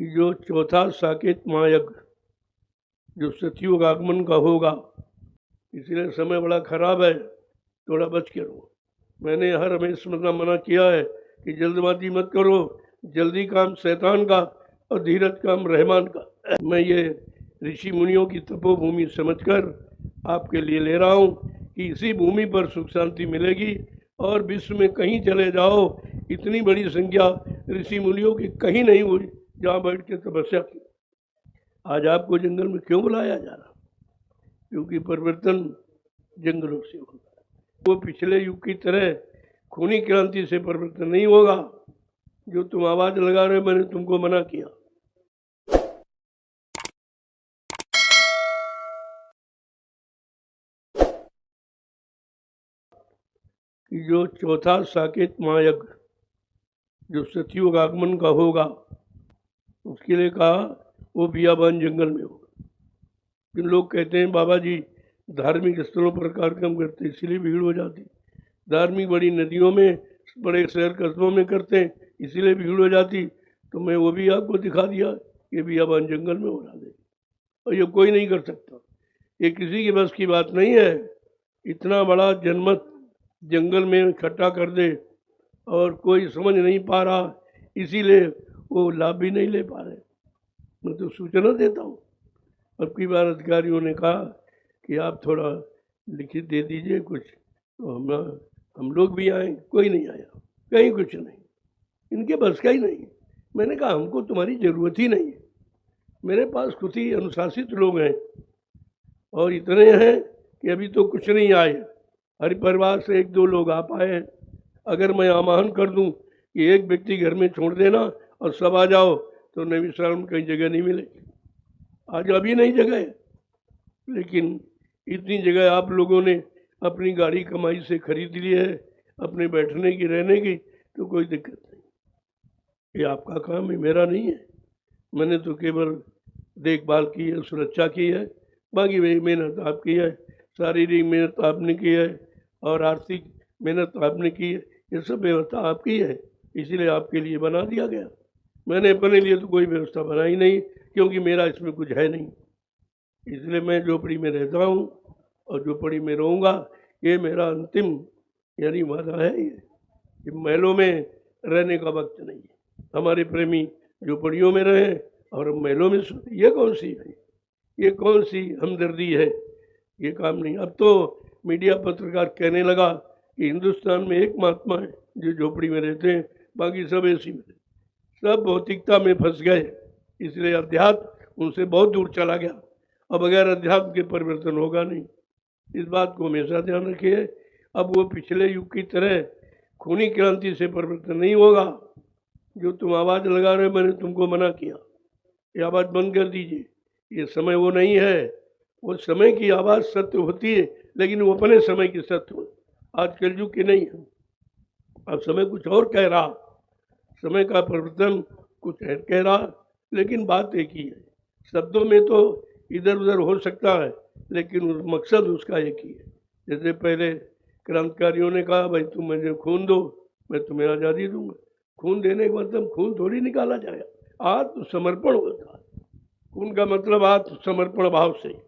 कि जो चौथा साकेत महायज्ञ जो सतयुग आगमन का होगा, इसलिए समय बड़ा खराब है, थोड़ा बच के रहो। मैंने हर हमेशा मना किया है कि जल्दबाजी मत करो, जल्दी काम शैतान का और धीरज काम रहमान का। मैं ये ऋषि मुनियों की तपोभूमि समझकर आपके लिए ले रहा हूँ कि इसी भूमि पर सुख शांति मिलेगी। और विश्व में कहीं चले जाओ, इतनी बड़ी संख्या ऋषि मुनियों की कहीं नहीं हुई जहाँ बैठ के तपस्या की। आज आपको जंगल में क्यों बुलाया जा रहा? क्योंकि परिवर्तन जंगलों से होगा। वो पिछले युग की तरह खूनी क्रांति से परिवर्तन नहीं होगा। जो तुम आवाज लगा रहे हो, मैंने तुमको मना किया। कि जो चौथा साकेत महायज्ञ जो सतयुग आगमन का होगा, उसके लिए कहा वो बियाबान जंगल में होगा। जिन लोग कहते हैं बाबा जी धार्मिक स्थलों पर कार्यक्रम करते इसलिए भीड़ हो जाती, धार्मिक बड़ी नदियों में, बड़े शहर कस्बों में करते हैं इसीलिए भीड़ हो जाती, तो मैं वो भी आपको दिखा दिया। ये बियाबान जंगल में हो जाते और ये कोई नहीं कर सकता, ये किसी के बस की बात नहीं है। इतना बड़ा जनमत जंगल में इकट्ठा कर दे और कोई समझ नहीं पा रहा, इसीलिए वो लाभ भी नहीं ले पा रहे। मैं तो सूचना देता हूँ। अब की बार अधिकारियों ने कहा कि आप थोड़ा लिखित दे दीजिए कुछ, तो हम लोग भी आए। कोई नहीं आया, कहीं कुछ नहीं, इनके बस का ही नहीं। मैंने कहा हमको तुम्हारी ज़रूरत ही नहीं है, मेरे पास खुद ही अनुशासित लोग हैं और इतने हैं कि अभी तो कुछ नहीं आए। हर परिवार से एक दो लोग आ पाए हैं। अगर मैं आह्वान कर दूं कि एक व्यक्ति घर में छोड़ देना और सब आ जाओ, तो नैमिषारण्य में कहीं जगह नहीं मिलेगी। आज अभी नहीं जगह है, लेकिन इतनी जगह आप लोगों ने अपनी गाड़ी कमाई से खरीद ली है, अपने बैठने की रहने की, तो कोई दिक्कत नहीं। ये आपका काम है, मेरा नहीं है। मैंने तो केवल देखभाल की है, सुरक्षा की है, बाकी वही मेहनत आपकी है। शारीरिक मेहनत आपने की है और आर्थिक मेहनत आपने की है, ये सब व्यवस्था आपकी है, इसलिए आपके लिए बना दिया गया। मैंने अपने लिए तो कोई व्यवस्था बनाई नहीं, क्योंकि मेरा इसमें कुछ है नहीं। इसलिए मैं झोपड़ी में रहता हूँ और झोपड़ी में रहूँगा। ये मेरा अंतिम यानी वादा है। ये महलों में रहने का वक्त नहीं है। हमारे प्रेमी झोपड़ियों में रहें और हम महलों में सोते। ये कौन सी है, ये कौन सी हमदर्दी है? ये काम नहीं। अब तो मीडिया पत्रकार कहने लगा कि हिंदुस्तान में एक महात्मा है जो झोपड़ी में रहते हैं, बाकी सब एसी में, सब भौतिकता में फंस गए। इसलिए अध्यात्म उनसे बहुत दूर चला गया। अब बगैर अध्यात्म के परिवर्तन होगा नहीं, इस बात को हमेशा ध्यान रखिए। अब वो पिछले युग की तरह खूनी क्रांति से परिवर्तन नहीं होगा। जो तुम आवाज़ लगा रहे हो, मैंने तुमको मना किया, ये आवाज़ बंद कर दीजिए। ये समय वो नहीं है। वो समय की आवाज़ सत्य होती है, लेकिन वो अपने समय की सत्य हो। आज कलयुग की नहीं है। अब समय कुछ और कह रहा, समय का परिवर्तन कुछ और कह रहा, लेकिन बात एक ही है। शब्दों में तो इधर उधर हो सकता है, लेकिन मकसद उसका एक ही है। जैसे पहले क्रांतिकारियों ने कहा भाई तुम मुझे खून दो, मैं तुम्हें आज़ादी दूंगा। खून देने का मतलब खून थोड़ी निकाला जाएगा, आत्मसमर्पण होता है। खून का मतलब आत्मसमर्पण भाव से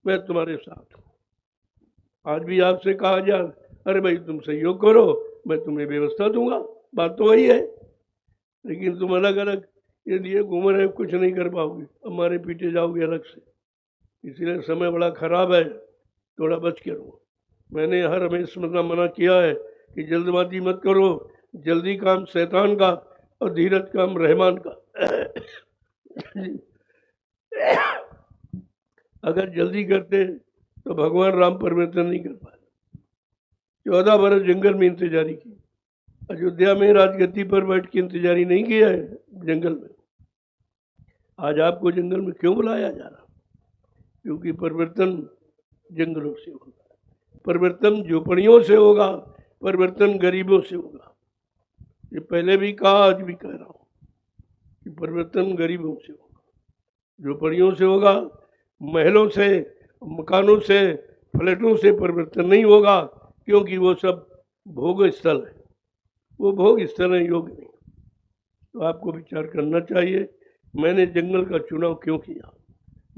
मैं तुम्हारे साथ हूँ। आज भी आपसे कहा जाए अरे भाई तुम सहयोग करो, मैं तुम्हें व्यवस्था दूंगा, बात तो वही है। लेकिन तुम अलग अलग ये लिए घूम रहे, कुछ नहीं कर पाओगे, हमारे पीछे जाओगे अलग से। इसलिए समय बड़ा खराब है, थोड़ा बच के रहो। मैंने हर हमेशा मना किया है कि जल्दबाजी मत करो, जल्दी काम शैतान का और धीरज काम रहमान का। अगर जल्दी करते तो भगवान राम परिवर्तन नहीं कर पाए। 14 बरस जंगल में इंतजारी की, अयोध्या में राजगद्दी पर बैठ के इंतजारी नहीं किया है जंगल में। आज आपको जंगल में क्यों बुलाया जा रहा? क्योंकि परिवर्तन जंगलों से होगा, परिवर्तन झोपड़ियों से होगा, परिवर्तन गरीबों से होगा। ये पहले भी कहा, आज भी कह रहा हूँ कि परिवर्तन गरीबों से होगा, झोपड़ियों से होगा, महलों से, मकानों से, फ्लैटों से परिवर्तन नहीं होगा, क्योंकि वो सब भोग स्थल है। वो भोग स्थल है, योग नहीं। तो आपको विचार करना चाहिए मैंने जंगल का चुनाव क्यों किया?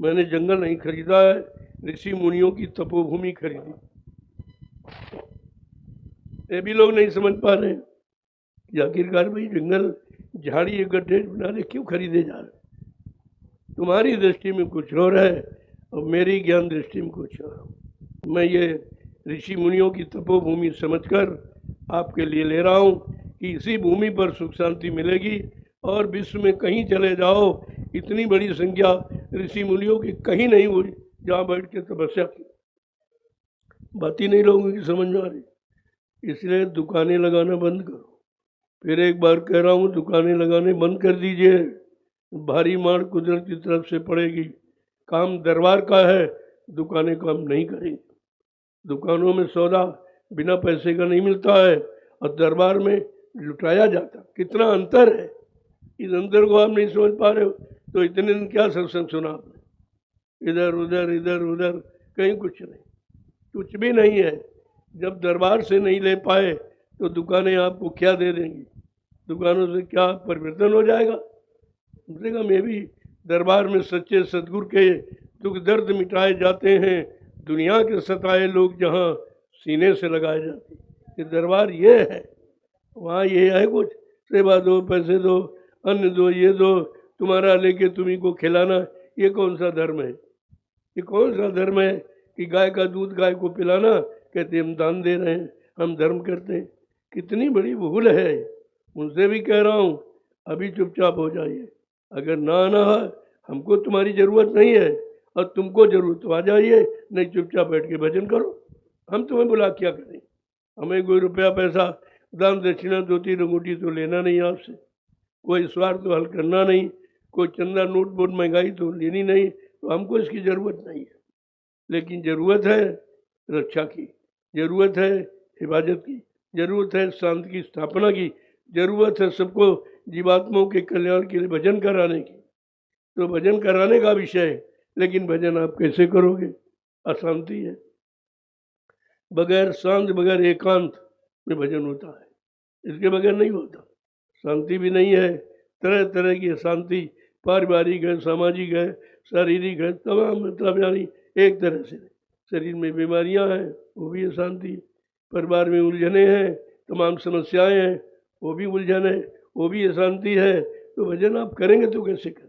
मैंने जंगल नहीं खरीदा है, ऋषि मुनियों की तपोभूमि खरीदी। ये भी लोग नहीं समझ पा रहे हैं कि आखिरकार भाई जंगल झाड़ी गड्ढे बनाने क्यों खरीदे जा रहे? तुम्हारी दृष्टि में कुछ और है और मेरी ज्ञान दृष्टि में कुछ और। मैं ये ऋषि मुनियों की तपोभूमि समझकर आपके लिए ले रहा हूँ कि इसी भूमि पर सुख शांति मिलेगी। और विश्व में कहीं चले जाओ, इतनी बड़ी संख्या ऋषि मुनियों की कहीं नहीं हुई जहाँ बैठ के तपस्या की। बात ही नहीं लोगों की समझ में आ रही। इसलिए दुकानें लगाना बंद करो। फिर एक बार कह रहा हूँ, दुकानें लगाने बंद कर दीजिए। भारी मार कुदरत की तरफ से पड़ेगी। काम दरबार का है, दुकानें काम नहीं करेंगी। दुकानों में सौदा बिना पैसे का नहीं मिलता है और दरबार में लुटाया जाता। कितना अंतर है, इस अंतर को आप नहीं समझ पा रहे हो। तो इतने दिन क्या सत्संग सुना आपने? इधर उधर इधर उधर, कहीं कुछ नहीं, कुछ भी नहीं है। जब दरबार से नहीं ले पाए तो दुकानें आपको क्या दे देंगी? दुकानों से क्या परिवर्तन हो जाएगा? कम से कम ये भी दरबार में सच्चे सदगुरु के दुख दर्द मिटाए जाते हैं। दुनिया के सताए लोग जहाँ सीने से लगाए जाते हैं। ये दरबार ये है, वहाँ ये है कुछ सेवा दो, पैसे दो, अन्न दो, ये दो, तुम्हारा लेके तुम्ही को खिलाना। ये कौन सा धर्म है? ये कौन सा धर्म है कि गाय का दूध गाय को पिलाना? कहते हम दान दे रहे हैं, हम धर्म करते हैं। कितनी बड़ी भूल है। उनसे भी कह रहा हूँ, अभी चुपचाप हो जाइए। अगर ना आना है, हमको तुम्हारी ज़रूरत नहीं है और तुमको ज़रूरत तो आ जाइए, नहीं चुपचाप बैठ के भजन करो। हम तुम्हें बुला क्या करें? हमें कोई रुपया पैसा दान दक्षिणा 2-3 अंगूठी तो लेना नहीं आपसे, कोई स्वार्थ तो हल करना नहीं, कोई चंदा नोट बोट महंगाई तो लेनी नहीं। तो हमको इसकी ज़रूरत नहीं है। लेकिन ज़रूरत है रक्षा की, ज़रूरत है हिफाजत की, ज़रूरत है शांति की स्थापना की, ज़रूरत है सबको जीवात्माओं के कल्याण के लिए भजन कराने की। तो भजन कराने का विषय है, लेकिन भजन आप कैसे करोगे? अशांति है। बगैर शांत, बगैर एकांत में भजन होता है, इसके बगैर नहीं होता। शांति भी नहीं है, तरह तरह की अशांति, पारिवारिक है, सामाजिक है, शारीरिक है, तमाम मतलब यानी एक तरह से शरीर में बीमारियां हैं, वो भी अशांति है। परिवार में उलझने हैं, तमाम समस्याएं हैं, वो भी उलझन है, वो भी अशांति है। तो भजन आप करेंगे तो कैसे करेंगे?